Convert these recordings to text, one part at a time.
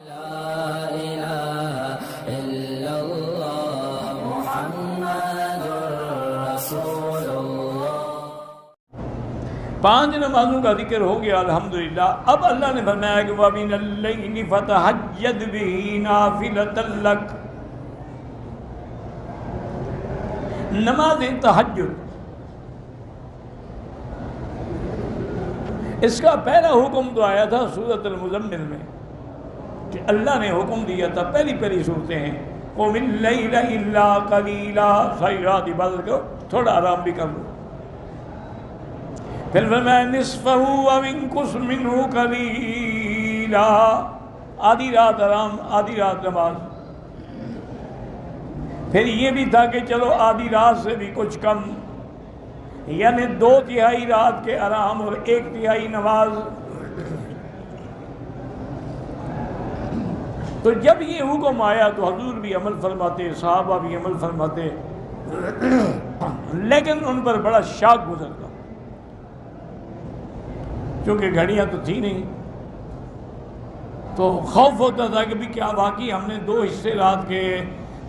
لا إله إلا الله محمد رسول الله۔ 5 نمازوں کا ذکر ہو گیا الحمدللہ۔ اب اللہ نے فرمایا کہ وَمِنَ اللَّيْلِ فَتَهَجَّدْ بِهِ نَافِلَةً لَكَ۔ نماز تہجد، اس کا پہلا حکم تو آیا تھا سورۃ المزمل میں، کہ اللہ نے حکم دیا تھا، پہلی صورتیں ہیں قُمِ اللَّيْلَ إِلَّا قَلِيلًا، ساری رات عبادت کرو، تھوڑا آرام بھی کر لو۔ پھر فرمایا نِصْفَهُ أَوِ انقُصْ مِنْهُ قَلِيلًا، آدھی رات آرام، آدھی رات نماز۔ پھر یہ بھی تھا کہ چلو آدھی رات سے بھی کچھ کم، یعنی 2/3 رات کے آرام اور 1/3 نماز۔ تو جب یہ حکم آیا تو حضور بھی عمل فرماتے، صحابہ بھی عمل فرماتے، لیکن ان پر بڑا شاک گزرتا، کیونکہ گھڑیاں تو تھی نہیں، تو خوف ہوتا تھا کہ بھی کیا واقعی ہم نے 2 حصے رات کے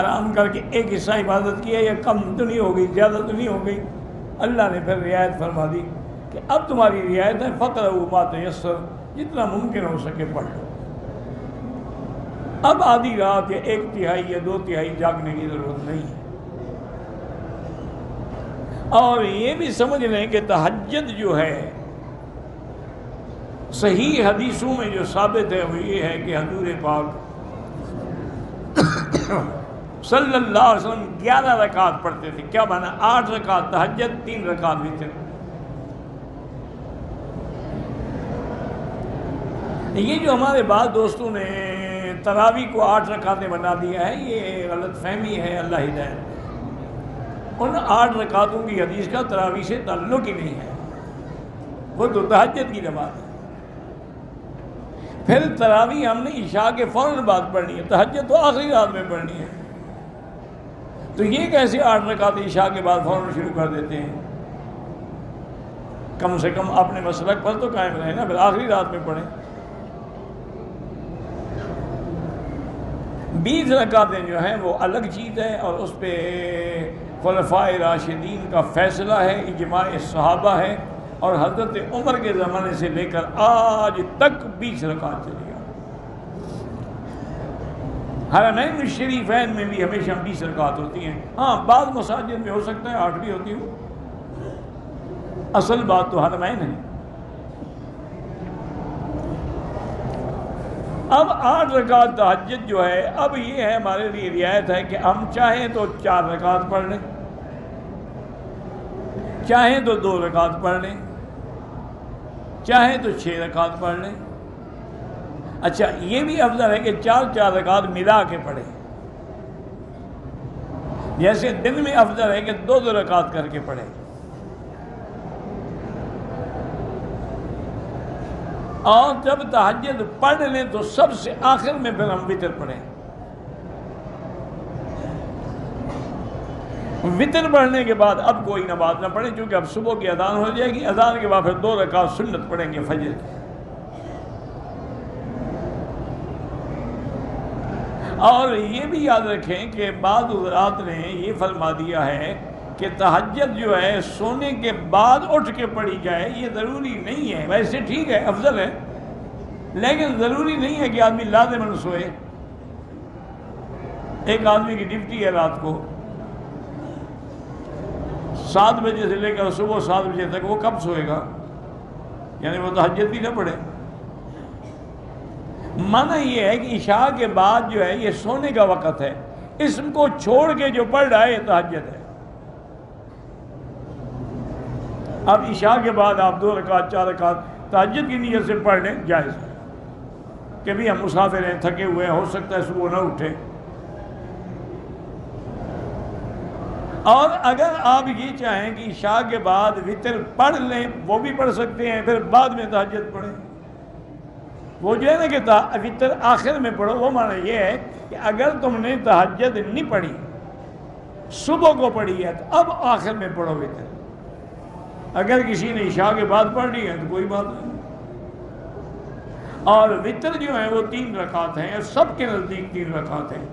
آرام کر کے 1 حصہ عبادت کیا، یا کم تو نہیں ہو گئی، زیادہ تو نہیں ہو گئی۔ اللہ نے پھر رعایت فرما دی کہ اب تمہاری رعایت ہے، فَقْرَؤْا مَا تَيَسَّرَ، جتنا ممکن ہو سکے پڑھ لو۔ اب آدھی رات یا 1/3 یا 2/3 جاگنے کی ضرورت نہیں ہے۔ اور یہ بھی سمجھ لیں کہ تہجد جو ہے، صحیح حدیثوں میں جو ثابت ہے وہ یہ ہے کہ حضور پاک صلی اللہ علیہ وسلم 11 رکعت پڑھتے تھے۔ کیا مانا؟ 8 رکعت تہجد، 3 رکعت وتر۔ یہ جو ہمارے بعض دوستوں نے تراویح کو 8 رکعتیں بنا دیا ہے، یہ غلط فہمی ہے، اللہ ہدایت دے۔ ان 8 رکعتوں کی حدیث کا تراویح سے تعلق ہی نہیں ہے، وہ تو تہجد کی نماز ہے۔ پھر تراویح ہم نے عشاء کے فوراً بعد پڑھنی ہے، تہجد تو آخری رات میں پڑھنی ہے۔ تو یہ کیسے 8 رکعت عشاء کے بعد فوراً شروع کر دیتے ہیں؟ کم سے کم اپنے مسلک پر تو قائم رہے نا، پھر آخری رات میں پڑھیں۔ 20 رکعتیں جو ہیں وہ الگ چیز ہے، اور اس پہ خلفائے راشدین کا فیصلہ ہے، اجماع صحابہ ہے، اور حضرت عمر کے زمانے سے لے کر آج تک 20 رکعت چلی۔ حرمین الشریفین میں بھی ہمیشہ 20 رکعت ہوتی ہیں، ہاں بعض مساجد میں ہو سکتا ہے 8 بھی ہوتی ہو، اصل بات تو حرمین ہے۔ اب 8 رکعت تہجد جو ہے، اب یہ ہے ہمارے لیے رعایت ہے کہ ہم چاہیں تو 4 رکعت پڑھ لیں، چاہیں تو 2 رکعت پڑھ لیں، چاہیں تو 6 رکعت پڑھ لیں۔ اچھا یہ بھی افضل ہے کہ 4 رکعت ملا کے پڑھیں، جیسے دن میں افضل ہے کہ 2 رکعت کر کے پڑھیں۔ اور جب تہجد پڑھ لیں تو سب سے آخر میں پھر ہم وتر پڑھیں۔ وتر پڑھنے کے بعد اب کوئی نماز نہ پڑھیں، کیونکہ اب صبح کی اذان ہو جائے گی، اذان کے بعد پھر 2 رکعت سنت پڑھیں گے فجر کی۔ اور یہ بھی یاد رکھیں کہ بعض حضرات نے یہ فرما دیا ہے کہ تہجد جو ہے سونے کے بعد اٹھ کے پڑھی جائے، یہ ضروری نہیں ہے۔ ویسے ٹھیک ہے، افضل ہے، لیکن ضروری نہیں ہے کہ آدمی لازماً سوئے۔ ایک آدمی کی ڈیوٹی ہے رات کو 7 بجے سے لے کر صبح 7 بجے تک، وہ کب سوئے گا؟ یعنی وہ تہجد بھی نہ پڑھے۔ معنی یہ ہے کہ عشاء کے بعد جو ہے یہ سونے کا وقت ہے، اس کو چھوڑ کے جو پڑھ رہا ہے یہ تہجد ہے۔ اب عشاء کے بعد آپ 2 رکعت 4 رکعت تہجد کی نیت سے پڑھ لیں، جائز ہے، کہ بھی ہم مسافر ہیں، تھکے ہوئے ہیں، ہو سکتا ہے صبح نہ اٹھے۔ اور اگر آپ یہ چاہیں کہ عشاء کے بعد وتر پڑھ لیں، وہ بھی پڑھ سکتے ہیں، پھر بعد میں تہجد پڑھیں۔ وہ جو ہے نا کہ وتر آخر میں پڑھو، وہ معنی یہ ہے کہ اگر تم نے تہجد نہیں پڑھی، صبح کو پڑھی ہے، تو اب آخر میں پڑھو وتر۔ اگر کسی نے عشاء کے بعد پڑھ لی ہے تو کوئی بات نہیں۔ اور وتر جو ہے وہ 3 رکعت ہیں، سب کے نزدیک 3 رکعت ہیں۔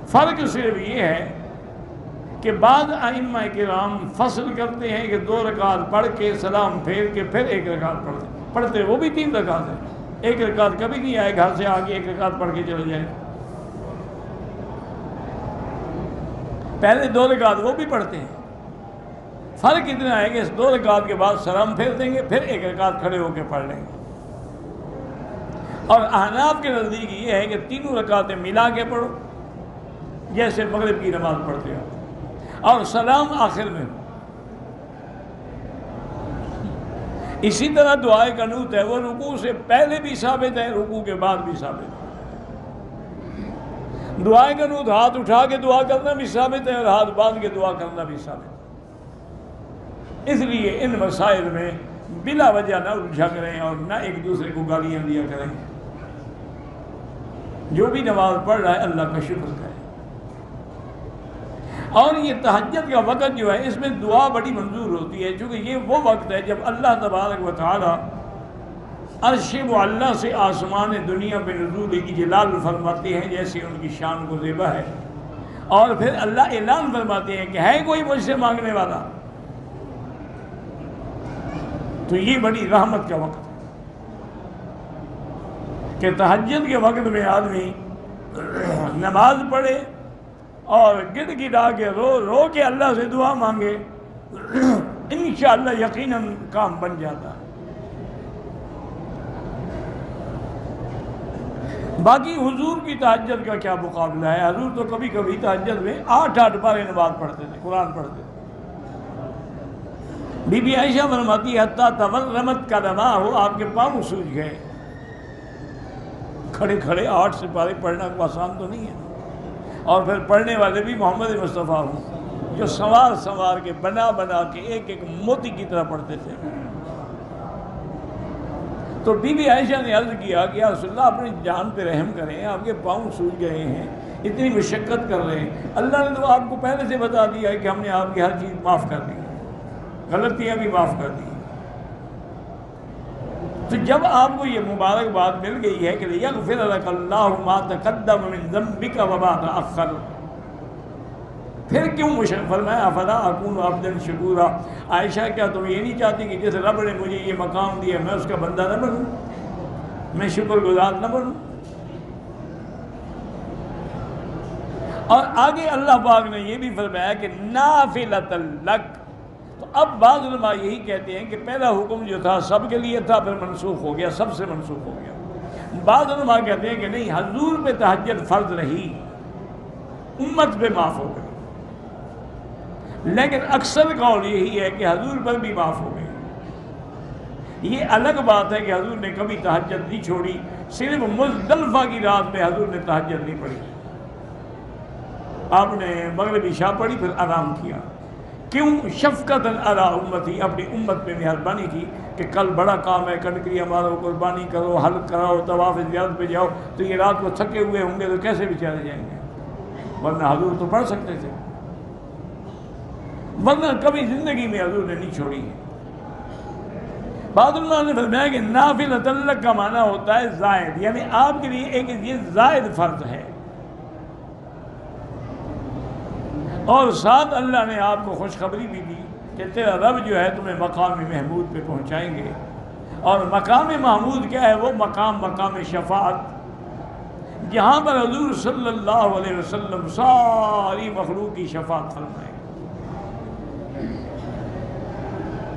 فرق صرف یہ ہے کہ بعض ائمہ کرام فصل کرتے ہیں کہ 2 رکعت پڑھ کے سلام پھیر کے پھر 1 رکعت پڑھتے وہ بھی 3 رکعت ہے۔ 1 رکعت کبھی نہیں آئے گھر سے آگے 1 رکعت پڑھ کے چلے جائے، پہلے 2 رکعت وہ بھی پڑھتے ہیں۔ فرق اتنا ہے کہ اس 2 رکعت کے بعد سلام پھیر دیں گے، پھر 1 رکعت کھڑے ہو کے پڑھ لیں گے۔ اور احناف کے نزدیک یہ ہے کہ 3 رکعتیں ملا کے پڑھو جیسے مغرب کی نماز پڑھتے ہو، اور سلام آخر میں ہو۔ اسی طرح دعائے قنوت ہے، وہ رکوع سے پہلے بھی ثابت ہے، رکوع کے بعد بھی ثابت ہے۔ دعائے قنوت ہاتھ اٹھا کے دعا کرنا بھی ثابت ہے اور ہاتھ باندھ کے دعا کرنا بھی ثابت ہے۔ اس لیے ان مسائل میں بلا وجہ نہ الجھا کریں اور نہ ایک دوسرے کو گالیاں دیا کریں۔ جو بھی نماز پڑھ رہا ہے اللہ کا شکر کرے۔ اور یہ تہجد کا وقت جو ہے اس میں دعا بڑی منظور ہوتی ہے، چونکہ یہ وہ وقت ہے جب اللہ تبارک و تعالی عرش معلیٰ سے آسمان دنیا پہ نزول اجلال فرماتے ہیں، جیسے ان کی شان کو زیبا ہے، اور پھر اللہ اعلان فرماتے ہیں کہ ہے کوئی مجھ سے مانگنے والا، تو یہ بڑی رحمت کا وقت ہے کہ تہجد کے وقت میں آدمی نماز پڑھے اور گڑ گڑا کے رو کے اللہ سے دعا مانگے، انشاءاللہ یقیناً کام بن جاتا ہے۔ باقی حضور کی تہجد کا کیا مقابلہ ہے؟ حضور تو کبھی کبھی تہجد میں 8 پارے نماز پڑھتے تھے، قرآن پڑھتے تھے۔ بی بی عائشہ فرماتی ہے حتیٰ تورمت قدماہ، آپ کے پاؤں سوج گئے۔ کھڑے کھڑے 8 سپارے پڑھنا کو آسان تو نہیں ہے، اور پھر پڑھنے والے بھی محمد مصطفیٰ ہوں جو سنوار سنوار کے بنا بنا کے ایک ایک موتی کی طرح پڑھتے تھے۔ تو بی بی عائشہ نے عرض کیا کہ یا رسول اللہ اپنی جان پہ رحم کریں، آپ کے پاؤں سوج گئے ہیں، اتنی مشقت کر رہے ہیں، اللہ نے تو آپ کو پہلے سے بتا دیا ہے کہ ہم نے آپ کی ہر چیز معاف کر دی، غلطیاں بھی معاف کر دی۔ تو جب آپ کو یہ مبارک بات مل گئی ہے کہ یغفر لک اللہ ما تقدم من ذنبک وما تأخر، پھر کیوں فرمایا افلا اکون عبدا شکورا، عائشہ کیا تم یہ نہیں چاہتی کہ جس رب نے مجھے یہ مقام دیا میں اس کا بندہ نہ بنوں، میں شکر گزار نہ بنوں؟ اور آگے اللہ پاک نے یہ بھی فرمایا کہ نافلۃ لک۔ تو اب بعض علماء یہی کہتے ہیں کہ پہلا حکم جو تھا سب کے لیے تھا، پھر منسوخ ہو گیا، سب سے منسوخ ہو گیا۔ بعض علماء کہتے ہیں کہ نہیں، حضور پہ تہجد فرض رہی، امت پہ معاف ہو گئی، لیکن اکثر قول یہی ہے کہ حضور پر بھی معاف ہو گئی۔ یہ الگ بات ہے کہ حضور نے کبھی تہجد نہیں چھوڑی، صرف مزدلفہ کی رات میں حضور نے تہجد نہیں پڑھی، آپ نے مغرب عشاء پڑھی پھر آرام کیا۔ کیوں؟ شفقت علی امتی، اپنی امت پہ مہربانی کی کہ کل بڑا کام ہے، کنکریاں مارو، قربانی کرو، حلق کراؤ، طواف زیارت پہ جاؤ، تو یہ رات کو تھکے ہوئے ہوں گے تو کیسے بیچارے جائیں گے؟ ورنہ حضور تو پڑھ سکتے تھے، ورنہ کبھی زندگی میں حضور نے نہیں چھوڑی ہے۔ بعض علماء نے فرمایا کہ نافلۃ لک کا معنی ہوتا ہے زائد، یعنی آپ کے لیے ایک یہ زائد فرض ہے، اور ساتھ اللہ نے آپ کو خوشخبری بھی دی کہ تیرا رب جو ہے تمہیں مقام محمود پہ پہنچائیں گے۔ اور مقام محمود کیا ہے؟ وہ مقام شفاعت، جہاں پر حضور صلی اللہ علیہ وسلم ساری مخلوق کی شفاعت فرمائیں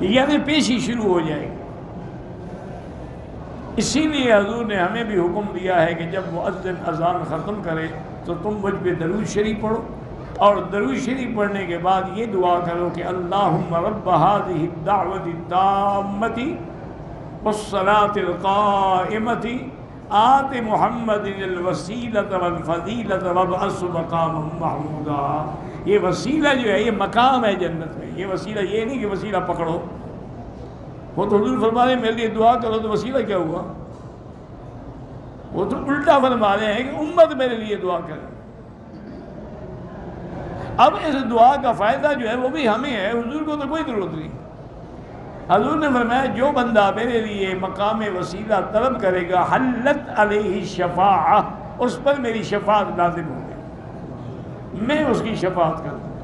گے، یعنی پیشی شروع ہو جائے گی۔ اسی لیے حضور نے ہمیں بھی حکم دیا ہے کہ جب مؤذن اذان ختم کرے تو تم مجھ پہ درود شریف پڑھو، اور درود شریف پڑھنے کے بعد یہ دعا کرو کہ اللہم رب هذه الدعوة التامة والصلاة القائمة آت محمد الوسیلة والفضیلة وابعثه مقاما محمودا۔ یہ وسیلہ جو ہے یہ مقام ہے جنت میں، یہ وسیلہ یہ نہیں کہ وسیلہ پکڑو، وہ تو حضور فرما رہے ہیں میرے لیے دعا کرو، تو وسیلہ کیا ہوا؟ وہ تو الٹا فرما رہے ہیں کہ امت میرے لیے دعا کرے۔ اب اس دعا کا فائدہ جو ہے وہ بھی ہمیں ہے، حضور کو تو کوئی ضرورت نہیں، حضور نے فرمایا جو بندہ میرے لیے مقام وسیلہ طلب کرے گا حلت علیہ شفاعہ، اس پر میری شفاعت لازم ہوگی، میں اس کی شفاعت کروں۔